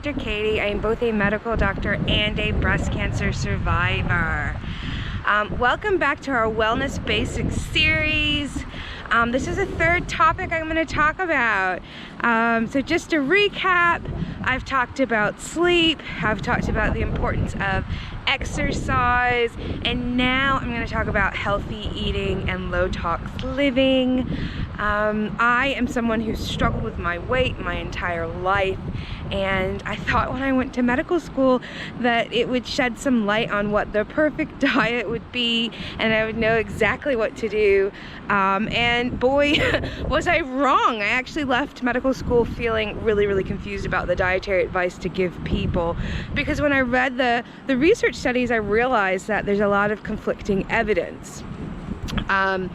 Dr. Katie. I am both a medical doctor and a breast cancer survivor. Welcome back to our Wellness Basics series. This is a third topic I'm going to talk about. So just to recap, I've talked about sleep, I've talked about the importance of exercise, and now I'm going to talk about healthy eating and low tox living. I am someone who's struggled with my weight my entire life, and I thought when I went to medical school that it would shed some light on what the perfect diet would be and I would know exactly what to do, and boy was I wrong. I actually left medical school feeling really confused about the dietary advice to give people, because when I read the research studies I realized that there's a lot of conflicting evidence. I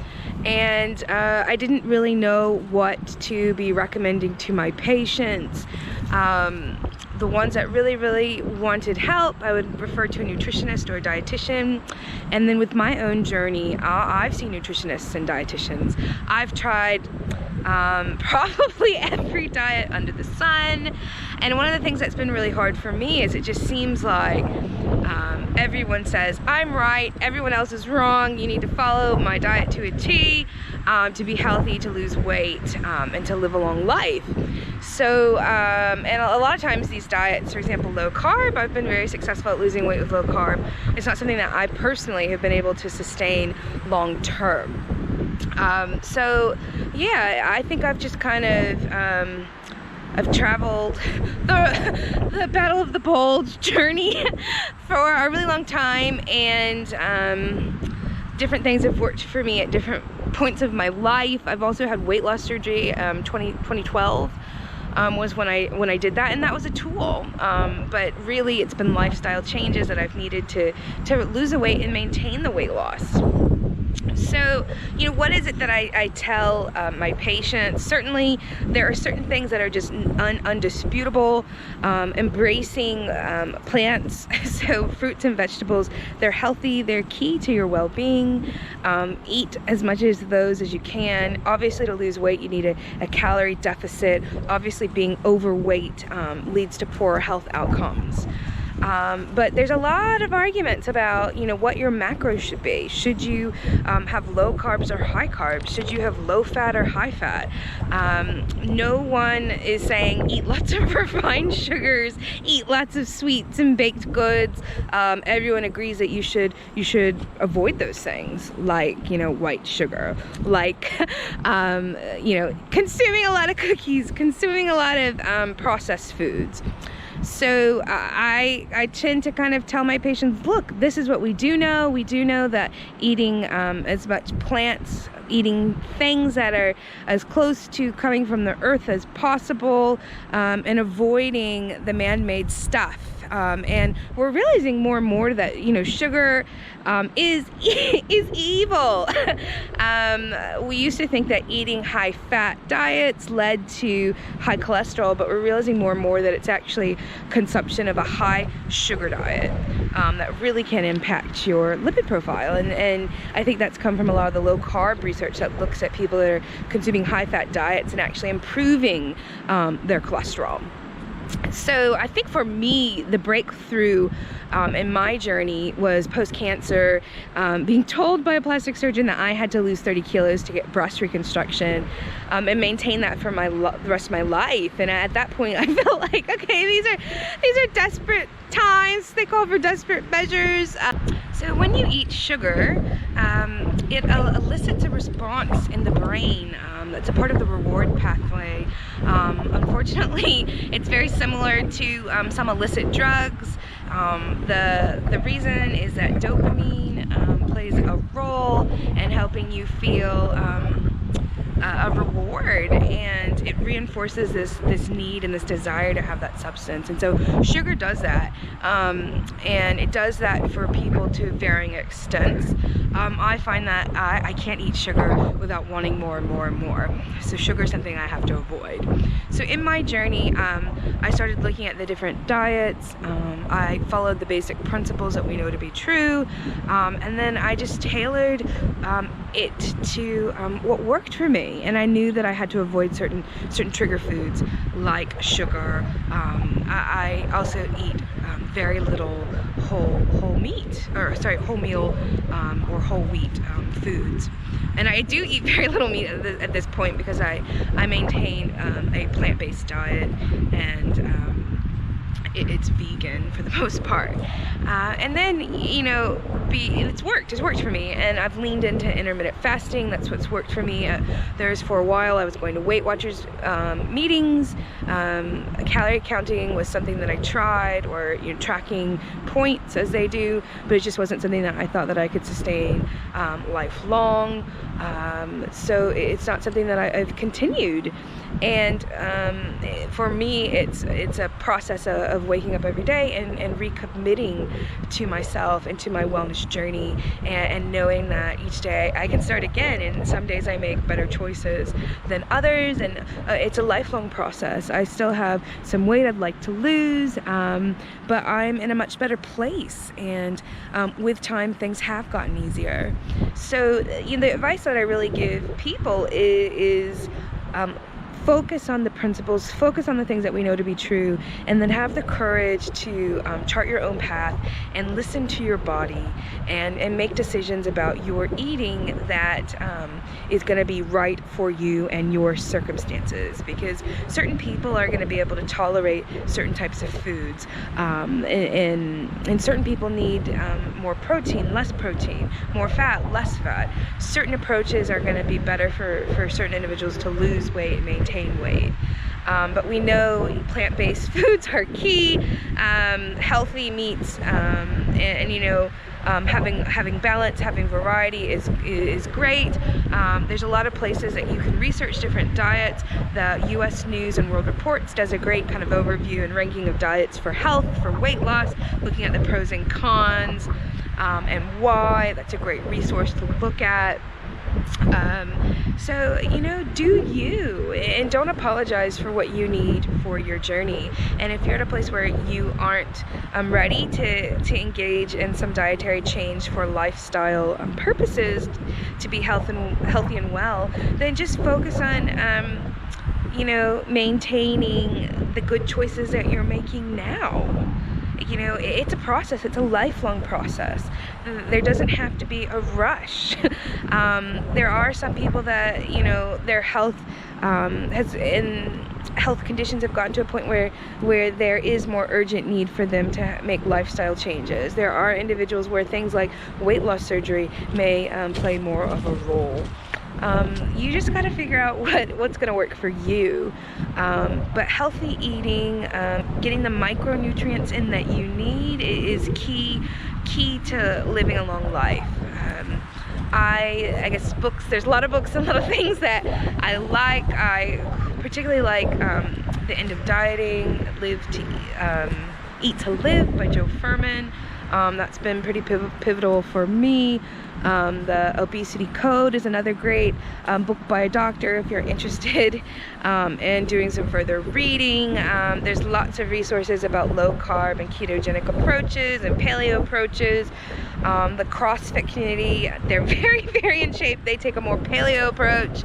didn't really know what to be recommending to my patients. The ones that really wanted help, I would refer to a nutritionist or a dietitian. And then with my own journey, I've seen nutritionists and dietitians. I've tried probably every diet under the sun. And one of the things that's been really hard for me is it just seems like everyone says, I'm right, everyone else is wrong, you need to follow my diet to a T to be healthy, to lose weight, and to live a long life. So, and a lot of times these diets, for example, low carb, I've been very successful at losing weight with low carb. It's not something that I personally have been able to sustain long term. So yeah, I think I've just kind of I've traveled the Battle of the Bulge journey for a really long time, and different things have worked for me at different points of my life. I've also had weight loss surgery. 2012 was when I did that, and that was a tool. But really, it's been lifestyle changes that I've needed to lose the weight and maintain the weight loss. So, you know, what is it that I tell my patients? Certainly, there are certain things that are just undisputable. Embracing plants, so fruits and vegetables, they're healthy, they're key to your well-being. Eat as much of those as you can. Obviously, to lose weight, you need a calorie deficit. Obviously, being overweight leads to poorer health outcomes. But there's a lot of arguments about, you know, what your macros should be. Should you have low carbs or high carbs? Should you have low fat or high fat? No one is saying eat lots of refined sugars, eat lots of sweets and baked goods. Everyone agrees that you should avoid those things, like, you know, white sugar, like you know, consuming a lot of cookies, consuming a lot of processed foods. So I tend to kind of tell my patients, look, this is what we do know. We do know that eating as much plants, eating things that are as close to coming from the earth as possible, and avoiding the man-made stuff. And we're realizing more and more that, you know, sugar is evil. We used to think that eating high-fat diets led to high cholesterol, but we're realizing more and more that it's actually consumption of a high-sugar diet that really can impact your lipid profile. And I think that's come from a lot of the low-carb research that looks at people that are consuming high-fat diets and actually improving their cholesterol. So I think for me, the breakthrough in my journey was post-cancer, being told by a plastic surgeon that I had to lose 30 kilos to get breast reconstruction, and maintain that for the rest of my life. And at that point, I felt like, okay, these are desperate times. They call for desperate measures. So when you eat sugar, it elicits a response in the brain that's a part of the reward pathway. Unfortunately, it's very similar to some illicit drugs. The reason is that dopamine plays a role in helping you feel a reward, and it reinforces this need and this desire to have that substance. And so sugar does that, and it does that for people to varying extents. I find that I can't eat sugar without wanting more and more and more. So sugar is something I have to avoid. So in my journey, I started looking at the different diets. I followed the basic principles that we know to be true, and then I just tailored it to what worked for me, and I knew that I had to avoid certain trigger foods like sugar. I also eat very little whole meat, or sorry, wholemeal or whole wheat foods. And I do eat very little meat at this point because I maintain a plant-based diet, and it's vegan for the most part. And then, you know, it's worked for me, and I've leaned into intermittent fasting. That's what's worked for me. For a while I was going to Weight Watchers meetings. Calorie counting was something that I tried, or, you know, tracking points as they do, but it just wasn't something that I thought that I could sustain lifelong. So it's not something that I've continued. And for me, it's a process of waking up every day and recommitting to myself and to my wellness journey, and knowing that each day I can start again, and some days I make better choices than others, and it's a lifelong process. I still have some weight I'd like to lose, but I'm in a much better place, and with time things have gotten easier. So, you know, the advice that I really give people is focus on the principles, focus on the things that we know to be true, and then have the courage to chart your own path and listen to your body, and make decisions about your eating that is going to be right for you and your circumstances, because certain people are going to be able to tolerate certain types of foods, and certain people need more protein, less protein, more fat, less fat. Certain approaches are going to be better for certain individuals to lose weight and maintain weight. But we know plant-based foods are key, healthy meats, and you know, having balance, having variety is great. There's a lot of places that you can research different diets. The US News and World Reports does a great kind of overview and ranking of diets for health, for weight loss, looking at the pros and cons, and why. That's a great resource to look at. So, you know, do you, and don't apologize for what you need for your journey. And if you're at a place where you aren't ready to engage in some dietary change for lifestyle purposes, to be healthy and well, then just focus on you know, maintaining the good choices that you're making now. You know, it's a process, it's a lifelong process. There doesn't have to be a rush. There are some people that, you know, their health health conditions have gotten to a point where there is more urgent need for them to make lifestyle changes. There are individuals where things like weight loss surgery may play more of a role. You just got to figure out what's going to work for you. But healthy eating, getting the micronutrients in that you need is key to living a long life. I guess books, there's a lot of books and a lot of things that I like. I particularly like The End of Dieting, Eat to Live by Joe Furman. That's been pretty pivotal for me. The Obesity Code is another great book by a doctor if you're interested in doing some further reading. There's lots of resources about low carb and ketogenic approaches and paleo approaches. The CrossFit community, they're very, very in shape. They take a more paleo approach.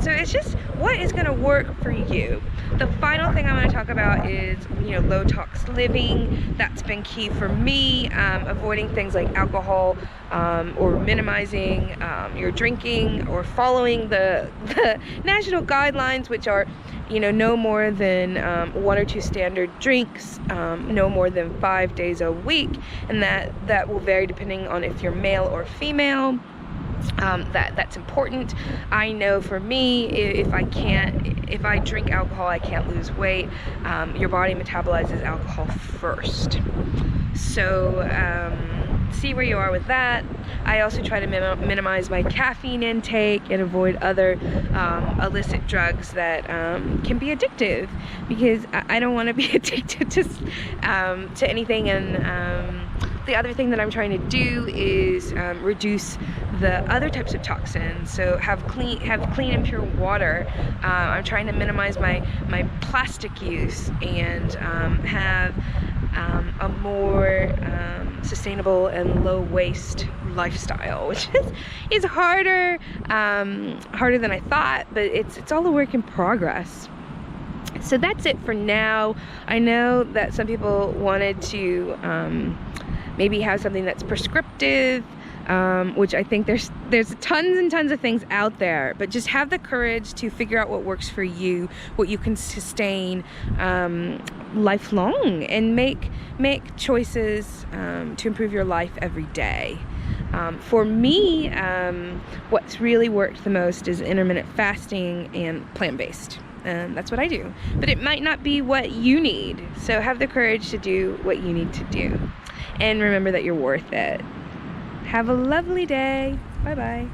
So it's just what is going to work for you. The final thing I'm going to talk about is, you know, low tox living. That's been key for me. Avoiding things like alcohol, or minimizing your drinking, or following the national guidelines, which are, you know, no more than 1 or 2 standard drinks, no more than 5 days a week, and that will vary depending on if you're male or female. That's important. I know for me, if I drink alcohol, I can't lose weight. Your body metabolizes alcohol first. So see where you are with that. I also try to minimize my caffeine intake and avoid other illicit drugs that can be addictive, because I don't want to be addicted to anything. And the other thing that I'm trying to do is reduce the other types of toxins. So have clean and pure water. I'm trying to minimize my plastic use and have a more sustainable and low waste lifestyle, which is harder, harder than I thought, but it's all a work in progress. So that's it for now. I know that some people wanted to maybe have something that's prescriptive, which I think there's tons and tons of things out there, but just have the courage to figure out what works for you, what you can sustain lifelong, and make choices to improve your life every day. For me, what's really worked the most is intermittent fasting and plant-based. That's what I do, but it might not be what you need, so have the courage to do what you need to do, and remember that you're worth it. Have a lovely day. Bye bye.